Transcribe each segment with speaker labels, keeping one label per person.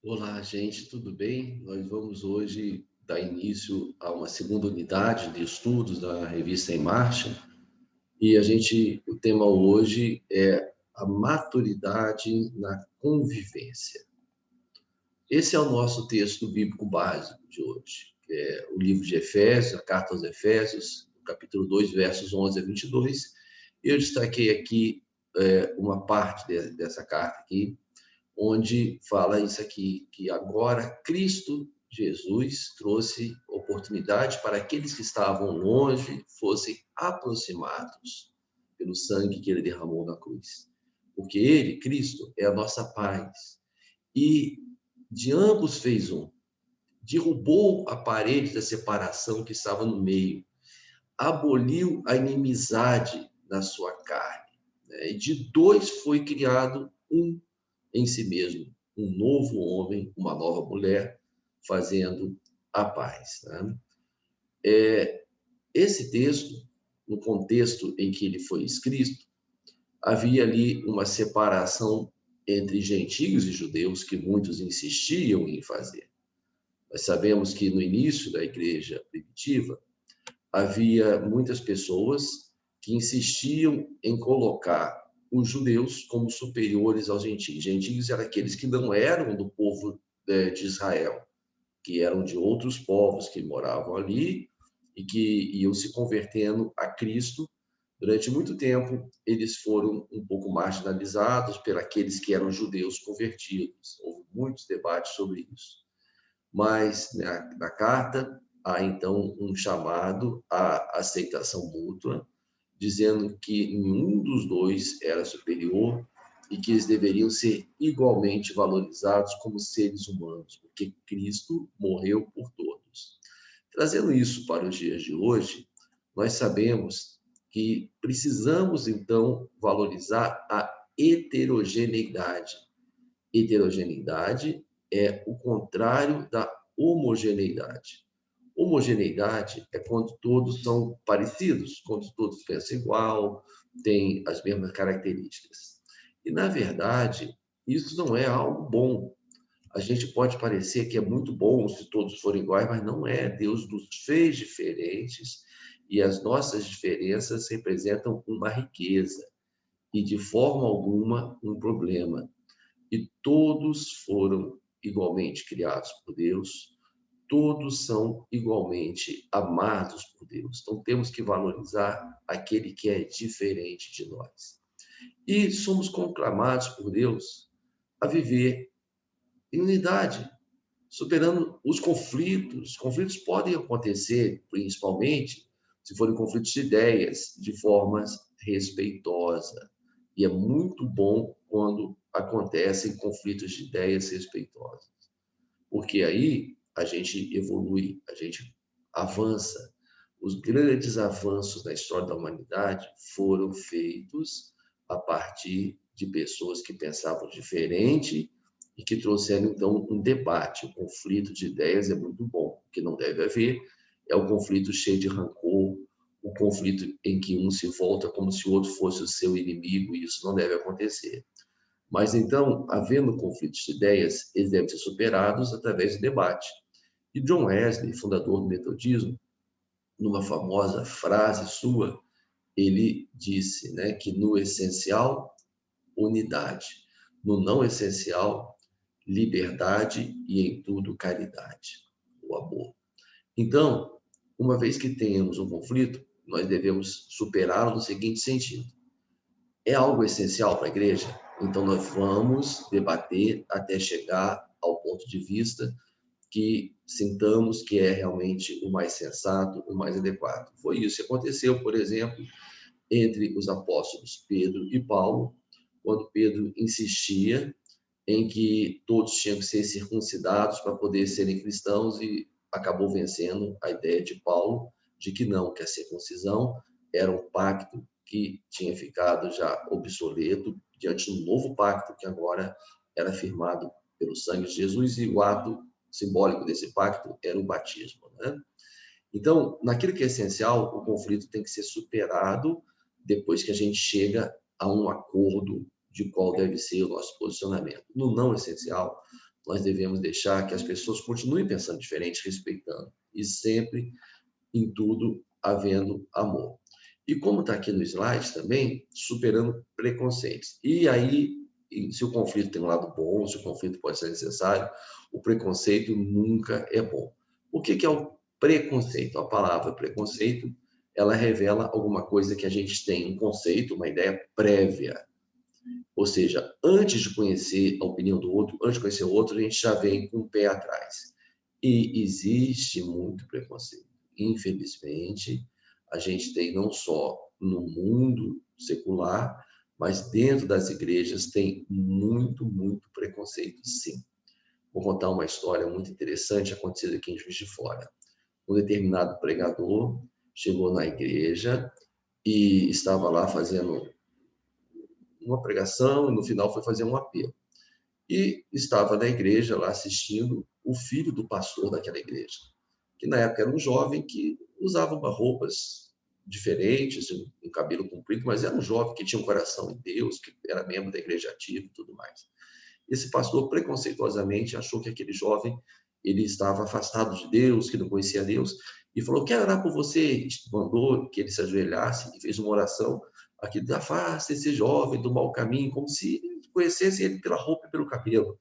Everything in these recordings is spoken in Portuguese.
Speaker 1: Olá, gente, tudo bem? Nós vamos hoje dar início a uma segunda unidade de estudos da revista Em Marcha e o tema hoje é a maturidade na convivência. Esse é o nosso texto bíblico básico de hoje, que é o livro de Efésios, a carta aos Efésios, capítulo 2, versos 11 a 22. Eu destaquei aqui uma parte dessa carta aqui, onde fala isso aqui, que agora Cristo Jesus trouxe oportunidade para aqueles que estavam longe fossem aproximados pelo sangue que ele derramou na cruz. Porque ele, Cristo, é a nossa paz. E de ambos fez um. Derrubou a parede da separação que estava no meio. Aboliu a inimizade na sua carne. Né? E de dois foi criado um em si mesmo, um novo homem, uma nova mulher, fazendo a paz. Né? Esse texto, no contexto em que ele foi escrito, havia ali uma separação entre gentios e judeus que muitos insistiam em fazer. Nós sabemos que no início da igreja primitiva havia muitas pessoas que insistiam em colocar os judeus como superiores aos gentios. Gentios eram aqueles que não eram do povo de Israel, que eram de outros povos que moravam ali e que iam se convertendo a Cristo. Durante muito tempo, eles foram um pouco marginalizados por aqueles que eram judeus convertidos. Houve muitos debates sobre isso. Mas na carta há então um chamado à aceitação mútua, dizendo que nenhum dos dois era superior e que eles deveriam ser igualmente valorizados como seres humanos, porque Cristo morreu por todos. Trazendo isso para os dias de hoje, nós sabemos que precisamos então valorizar a heterogeneidade. Heterogeneidade é o contrário da homogeneidade. Homogeneidade é quando todos são parecidos, quando todos pensam igual, têm as mesmas características. E, na verdade, isso não é algo bom. A gente pode parecer que é muito bom se todos forem iguais, mas não é. Deus nos fez diferentes e as nossas diferenças representam uma riqueza e, de forma alguma, um problema. E todos foram igualmente criados por Deus, todos são igualmente amados por Deus. Então temos que valorizar aquele que é diferente de nós. E somos conclamados por Deus a viver em unidade, superando os conflitos. Os conflitos podem acontecer, principalmente, se forem conflitos de ideias, de formas respeitosa. E é muito bom quando acontecem conflitos de ideias respeitosas, porque aí a gente evolui, a gente avança. Os grandes avanços na história da humanidade foram feitos a partir de pessoas que pensavam diferente e que trouxeram, então, um debate. O conflito de ideias é muito bom. O que não deve haver é o conflito cheio de rancor, o conflito em que um se volta como se o outro fosse o seu inimigo, e isso não deve acontecer. Mas, então, havendo conflitos de ideias, eles devem ser superados através de debate. E John Wesley, fundador do metodismo, numa famosa frase sua, ele disse, né, que no essencial, unidade, no não essencial, liberdade e em tudo caridade, o amor. Então, uma vez que tenhamos um conflito, nós devemos superá-lo no seguinte sentido: é algo essencial para a igreja? Então nós vamos debater até chegar ao ponto de vista que sintamos que é realmente o mais sensato, o mais adequado. Foi isso que aconteceu, por exemplo, entre os apóstolos Pedro e Paulo, quando Pedro insistia em que todos tinham que ser circuncidados para poder serem cristãos, e acabou vencendo a ideia de Paulo de que não, que a circuncisão era um pacto que tinha ficado já obsoleto diante do novo pacto que agora era firmado pelo sangue de Jesus, e o ato simbólico desse pacto era o batismo, né? Então, naquilo que é essencial, o conflito tem que ser superado depois que a gente chega a um acordo de qual deve ser o nosso posicionamento. No não essencial, nós devemos deixar que as pessoas continuem pensando diferente, respeitando, e sempre, em tudo, havendo amor. E como está aqui no slide também, superando preconceitos. E aí, se o conflito tem um lado bom, se o conflito pode ser necessário, o preconceito nunca é bom. O que é o preconceito? A palavra preconceito, ela revela alguma coisa que a gente tem, um conceito, uma ideia prévia. Ou seja, antes de conhecer a opinião do outro, antes de conhecer o outro, a gente já vem com o pé atrás. E existe muito preconceito. Infelizmente, a gente tem não só no mundo secular, mas dentro das igrejas tem muito, muito preconceito, sim. Vou contar uma história muito interessante acontecida aqui em Juiz de Fora. Um determinado pregador chegou na igreja e estava lá fazendo uma pregação e no final foi fazer um apelo. E estava na igreja lá assistindo o filho do pastor daquela igreja, que na época era um jovem que usava roupas diferentes, um cabelo comprido, mas era um jovem que tinha um coração em Deus, que era membro da igreja ativa e tudo mais. Esse pastor preconceituosamente achou que aquele jovem ele estava afastado de Deus, que não conhecia Deus, e falou: quero orar por você. Mandou que ele se ajoelhasse e fez uma oração aqui: afasta esse jovem do mau caminho, como se conhecesse ele pela roupa e pelo cabelo.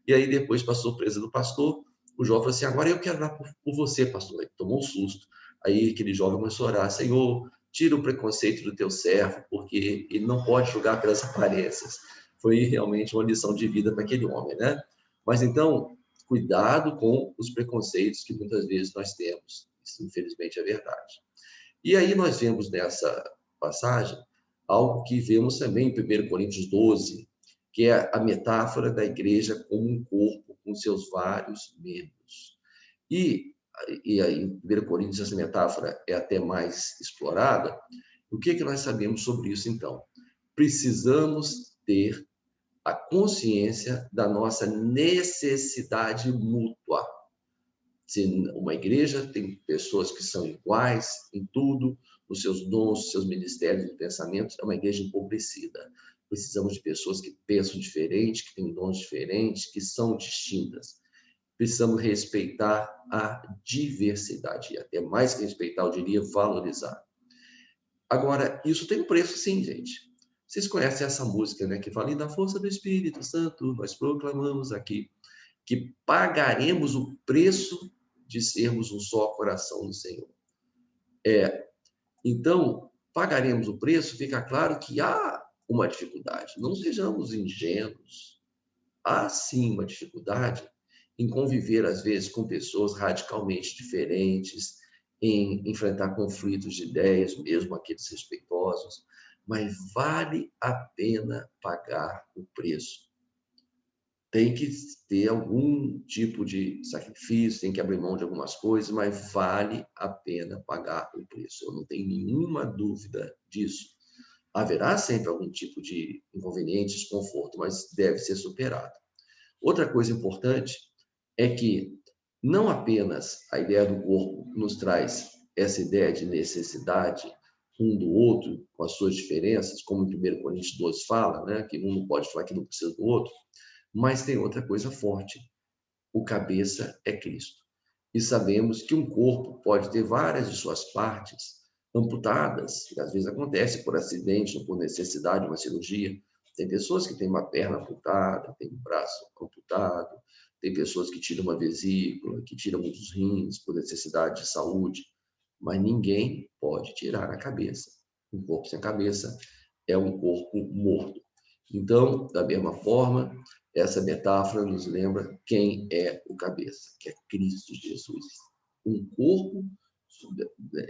Speaker 1: E aí depois, para a surpresa do pastor, o jovem falou assim: agora eu quero orar por você, pastor. Ele tomou um susto. Aí aquele jovem começou a orar: Senhor, tira o preconceito do teu servo, porque ele não pode julgar pelas aparências. Foi realmente uma lição de vida para aquele homem, né? Mas então, cuidado com os preconceitos que muitas vezes nós temos. Isso, infelizmente, é verdade. E aí nós vemos nessa passagem algo que vemos também em 1 Coríntios 12, que é a metáfora da igreja como um corpo com seus vários membros. E aí, em 1 Coríntios, essa metáfora é até mais explorada. O que nós sabemos sobre isso, então? Precisamos ter a consciência da nossa necessidade mútua. Se uma igreja tem pessoas que são iguais em tudo, nos seus dons, nos seus ministérios e pensamentos, é uma igreja empobrecida. Precisamos de pessoas que pensam diferente, que têm dons diferentes, que são distintas. Precisamos respeitar a diversidade, e até mais que respeitar, eu diria valorizar. Agora, isso tem um preço sim, gente. Vocês conhecem essa música, né? Que fala: e da força do Espírito Santo, nós proclamamos aqui que pagaremos o preço de sermos um só coração no Senhor. Então, pagaremos o preço, fica claro que há uma dificuldade. Não sejamos ingênuos. Há sim uma dificuldade em conviver, às vezes, com pessoas radicalmente diferentes, em enfrentar conflitos de ideias, mesmo aqueles respeitosos, mas vale a pena pagar o preço. Tem que ter algum tipo de sacrifício, tem que abrir mão de algumas coisas, mas vale a pena pagar o preço. Eu não tenho nenhuma dúvida disso. Haverá sempre algum tipo de inconveniente, desconforto, mas deve ser superado. Outra coisa importante é que não apenas a ideia do corpo nos traz essa ideia de necessidade um do outro, com as suas diferenças, como em 1 Coríntios 12 fala, né, que um não pode falar que não precisa do outro, mas tem outra coisa forte: o cabeça é Cristo. E sabemos que um corpo pode ter várias de suas partes amputadas, que às vezes acontece por acidente ou por necessidade de uma cirurgia. Tem pessoas que têm uma perna amputada, tem um braço amputado, tem pessoas que tiram uma vesícula, que tiram um dos rins por necessidade de saúde, mas ninguém pode tirar a cabeça. Um corpo sem cabeça é um corpo morto. Então, da mesma forma, essa metáfora nos lembra quem é o cabeça, que é Cristo Jesus. Um corpo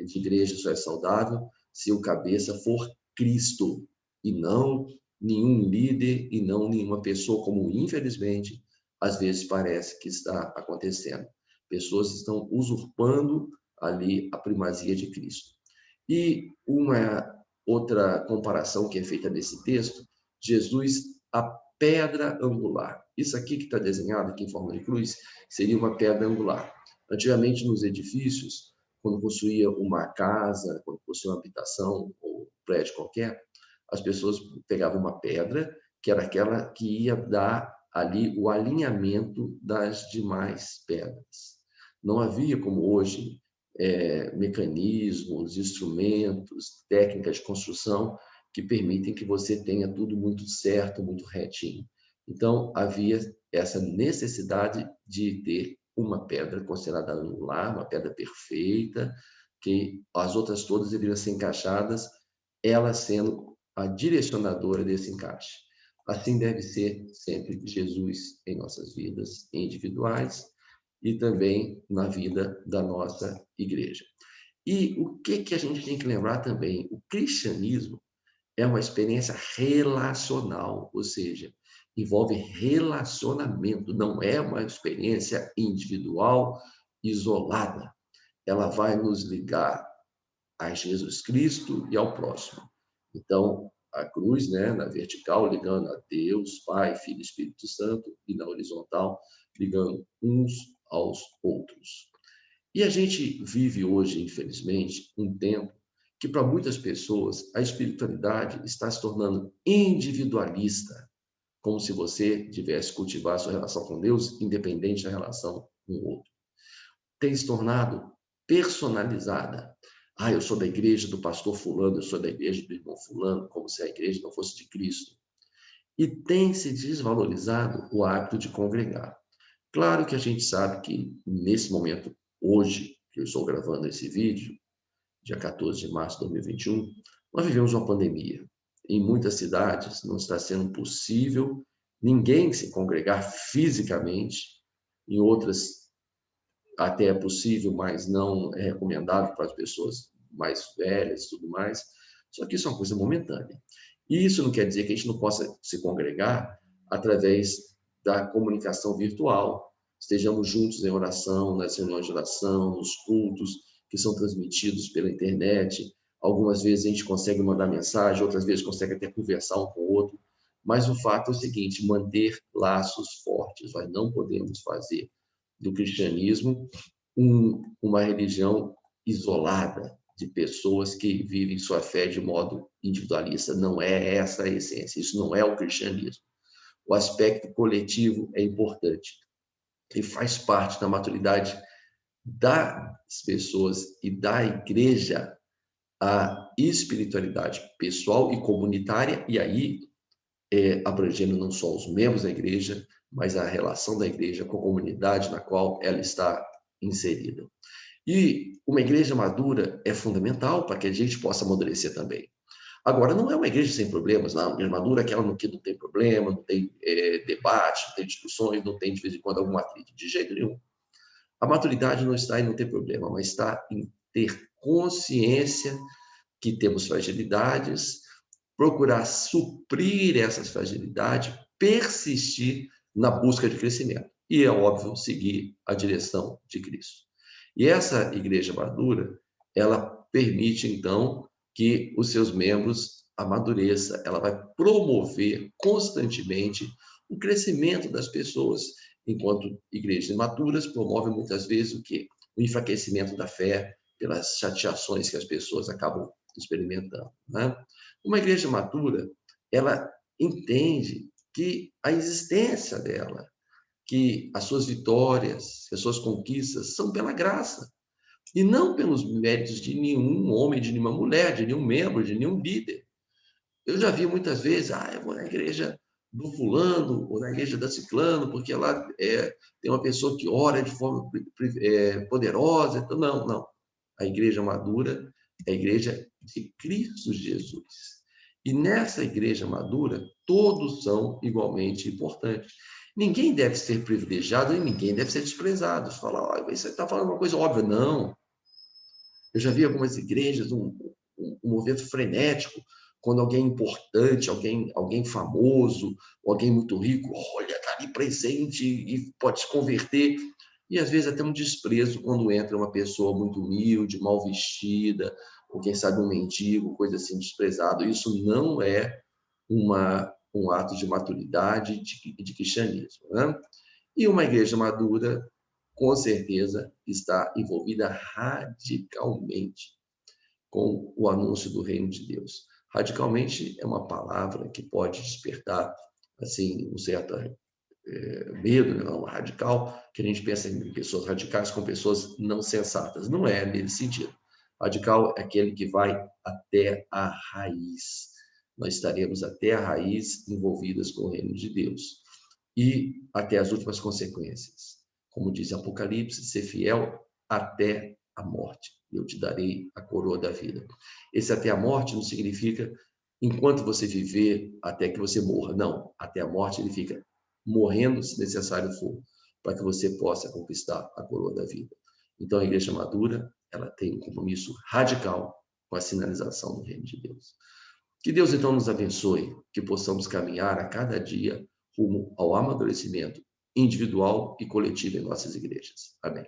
Speaker 1: de igreja só é saudável se o cabeça for Cristo, e não nenhum líder, e não nenhuma pessoa, como infelizmente às vezes parece que está acontecendo. Pessoas estão usurpando ali a primazia de Cristo. E uma outra comparação que é feita nesse texto: Jesus, a pedra angular. Isso aqui que está desenhado aqui em forma de cruz seria uma pedra angular. Antigamente, nos edifícios, quando construía uma casa, quando construía uma habitação ou um prédio qualquer, as pessoas pegavam uma pedra, que era aquela que ia dar ali o alinhamento das demais pedras. Não havia, como hoje, mecanismos, instrumentos, técnicas de construção que permitem que você tenha tudo muito certo, muito retinho. Então, havia essa necessidade de ter uma pedra considerada anular, uma pedra perfeita, que as outras todas deveriam ser encaixadas, ela sendo a direcionadora desse encaixe. Assim deve ser sempre Jesus em nossas vidas individuais e também na vida da nossa igreja. E o que a gente tem que lembrar também? O cristianismo é uma experiência relacional, ou seja, envolve relacionamento, não é uma experiência individual, isolada. Ela vai nos ligar a Jesus Cristo e ao próximo. Então, a cruz, né, na vertical, ligando a Deus, Pai, Filho e Espírito Santo, e na horizontal, ligando uns aos outros. E a gente vive hoje, infelizmente, um tempo que, para muitas pessoas, a espiritualidade está se tornando individualista, como se você tivesse cultivar a sua relação com Deus, independente da relação com o outro. Tem se tornado personalizada. Ah, eu sou da igreja do pastor fulano, eu sou da igreja do irmão fulano, como se a igreja não fosse de Cristo. E tem se desvalorizado o hábito de congregar. Claro que a gente sabe que, nesse momento, hoje, que eu estou gravando esse vídeo, dia 14 de março de 2021, nós vivemos uma pandemia. Em muitas cidades não está sendo possível ninguém se congregar fisicamente, em outras até é possível, mas não é recomendável para as pessoas mais velhas e tudo mais. Só que isso é uma coisa momentânea. E isso não quer dizer que a gente não possa se congregar através da comunicação virtual. Estejamos juntos em oração, nas reuniões de oração, nos cultos que são transmitidos pela internet. Algumas vezes a gente consegue mandar mensagem, outras vezes consegue até conversar um com o outro. Mas o fato é o seguinte, manter laços fortes. Nós não podemos fazer do cristianismo uma religião isolada de pessoas que vivem sua fé de modo individualista. Não é essa a essência, isso não é o cristianismo. O aspecto coletivo é importante e faz parte da maturidade das pessoas e da igreja a espiritualidade pessoal e comunitária, e aí abrangendo não só os membros da igreja, mas a relação da igreja com a comunidade na qual ela está inserida. E uma igreja madura é fundamental para que a gente possa amadurecer também. Agora, não é uma igreja sem problemas, não. Uma igreja madura é aquela que não tem problema, não tem debate, não tem discussões, não tem, de vez em quando, alguma atrito. De jeito nenhum. A maturidade não está em não ter problema, mas está em ter consciência que temos fragilidades, procurar suprir essas fragilidades, persistir na busca de crescimento. E é óbvio, seguir a direção de Cristo. E essa igreja madura, ela permite, então, que os seus membros amadureçam, ela vai promover constantemente o crescimento das pessoas, enquanto igrejas imaturas promovem muitas vezes o quê? O enfraquecimento da fé pelas chateações que as pessoas acabam experimentando, né? Uma igreja madura, ela entende que a existência dela, que as suas vitórias, as suas conquistas são pela graça e não pelos méritos de nenhum homem, de nenhuma mulher, de nenhum membro, de nenhum líder. Eu já vi muitas vezes, eu vou na igreja do fulano ou na igreja da ciclano, porque lá tem uma pessoa que ora de forma poderosa. Então, não, não. A igreja madura é a igreja de Cristo Jesus. E nessa igreja madura, todos são igualmente importantes. Ninguém deve ser privilegiado e ninguém deve ser desprezado. Você fala, você está falando uma coisa óbvia. Não. Eu já vi algumas igrejas, um movimento frenético, quando alguém importante, alguém famoso, alguém muito rico, olha, está ali presente e pode se converter. E às vezes até um desprezo quando entra uma pessoa muito humilde, mal vestida, ou quem sabe um mendigo, coisa assim, desprezado. Isso não é um ato de maturidade de cristianismo, né? E uma igreja madura, com certeza, está envolvida radicalmente com o anúncio do reino de Deus. Radicalmente é uma palavra que pode despertar assim um certo medo, não, radical, que a gente pensa em pessoas radicais com pessoas não sensatas. Não é nesse sentido. Radical é aquele que vai até a raiz. Nós estaremos até a raiz envolvidas com o reino de Deus. E até as últimas consequências. Como diz Apocalipse, ser fiel até a morte. Eu te darei a coroa da vida. Esse até a morte não significa enquanto você viver até que você morra. Não, até a morte ele fica morrendo, se necessário for, para que você possa conquistar a coroa da vida. Então, a igreja madura, ela tem um compromisso radical com a sinalização do reino de Deus. Que Deus, então, nos abençoe, que possamos caminhar a cada dia rumo ao amadurecimento individual e coletivo em nossas igrejas. Amém.